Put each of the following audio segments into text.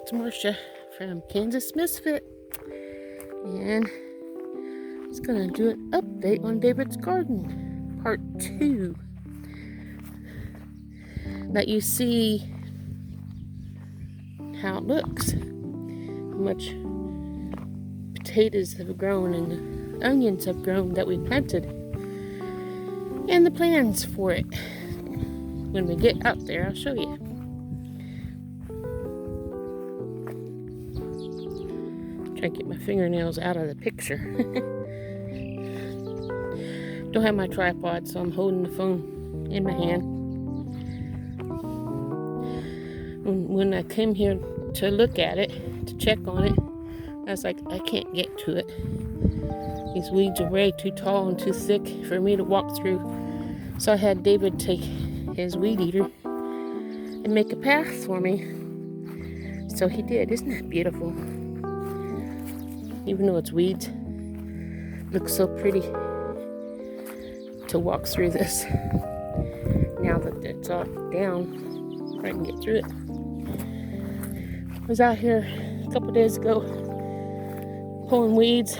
it's Marcia from Kansas Misfit, and it's going to do an update on David's garden, part 2. Let you see how it looks, how much potatoes have grown and onions have grown that we planted, and the plans for it. When we get out there, I'll show you. Try to get my fingernails out of the picture. Don't have my tripod, so I'm holding the phone in my hand. When I came here to look at it, to check on it, I was like, I can't get to it. These weeds are way too tall and too thick for me to walk through. So I had David take his weed eater and make a path for me. So he did. Isn't that beautiful? Even though it's weeds, it looks so pretty to walk through this. Now that it's all down, I can get through it. I was out here a couple days ago pulling weeds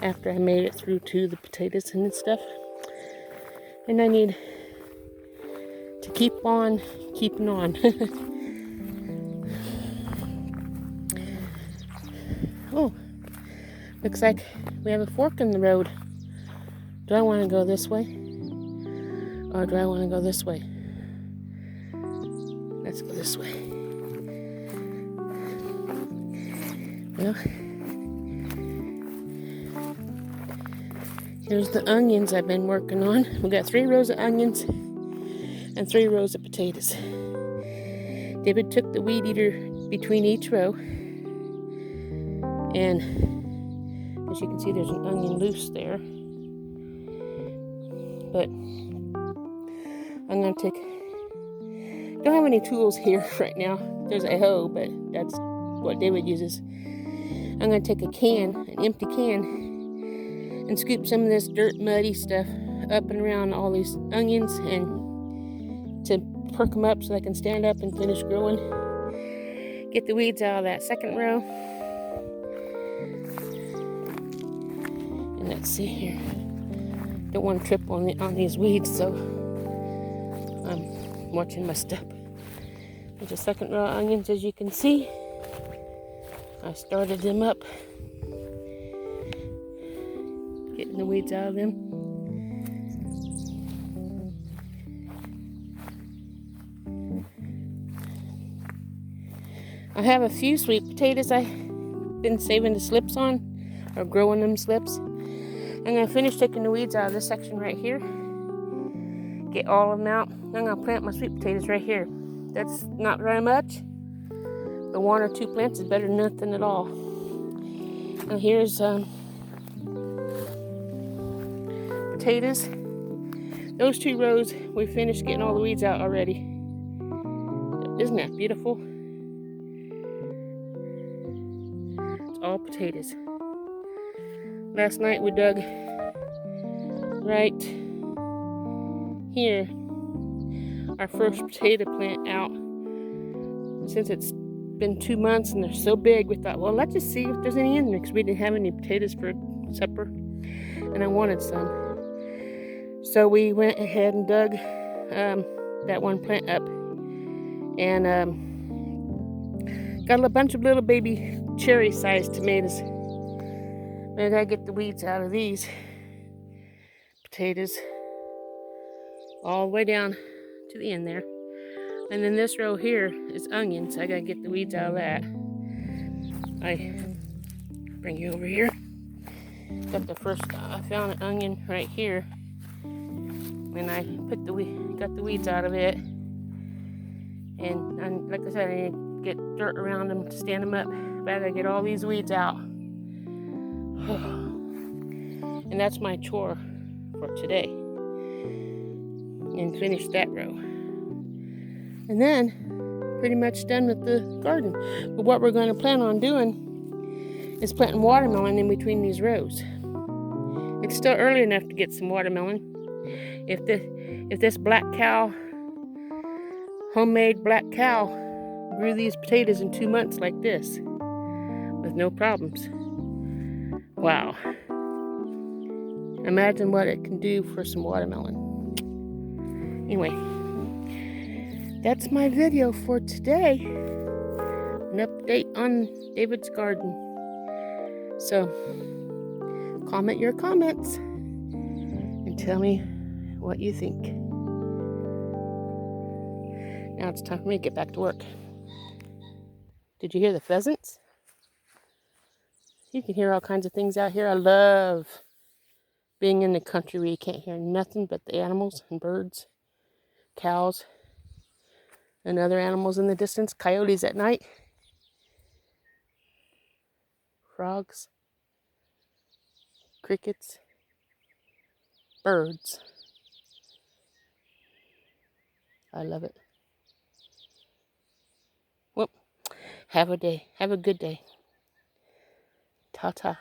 after I made it through to the potatoes and stuff. And I need to keep on keeping on. Oh, looks like we have a fork in the road. Do I want to go this way? Or do I want to go this way? Let's go this way. Well, here's the onions I've been working on. We got 3 rows of onions and 3 rows of potatoes. David took the weed eater between each row, and as you can see, there's an onion loose there. But I'm going to take, don't have any tools here right now. There's a hoe, but that's what David uses. I'm going to take a can, an empty can, and scoop some of this dirt, muddy stuff up and around all these onions, and to perk them up so they can stand up and finish growing. Get the weeds out of that second row. And let's see here. Don't want to trip on these weeds, so I'm watching my step. There's a second row of onions, as you can see. I started them up, getting the weeds out of them. I have a few sweet potatoes I've been saving the slips on, or growing them slips. I'm going to finish taking the weeds out of this section right here. Get all of them out. I'm going to plant my sweet potatoes right here. That's not very much, but 1 or 2 plants is better than nothing at all. Now here's potatoes. Those 2 rows, we finished getting all the weeds out already. Isn't that beautiful? It's all potatoes. Last night we dug right here our first potato plant out. Since it's been 2 months and they're so big, we thought, well, let's just see if there's any in there, because we didn't have any potatoes for supper and I wanted some. So we went ahead and dug that one plant up, and got a bunch of little baby cherry-sized tomatoes. I gotta get the weeds out of these potatoes all the way down to the end there. And then this row here is onions. I gotta get the weeds out of that. I bring you over here. Got the first, I found an onion right here, and I got the weeds out of it. And like I said, I need to get dirt around them to stand them up. But I gotta get all these weeds out. And that's my chore for today. And finish that row. And then, pretty much done with the garden. But what we're going to plan on doing is planting watermelon in between these rows. It's still early enough to get some watermelon. If this black cow, homemade black cow grew these potatoes in 2 months like this with no problems. Wow. Imagine what it can do for some watermelon. Anyway, that's my video for today. An update on David's garden. So, comment your comments and tell me what you think. Now it's time for me to get back to work. Did you hear the pheasants? You can hear all kinds of things out here. I love being in the country where you can't hear nothing but the animals and birds, cows, and other animals in the distance. Coyotes at night. Frogs. Crickets. Birds. I love it. Well, have a good day. Ta-ta.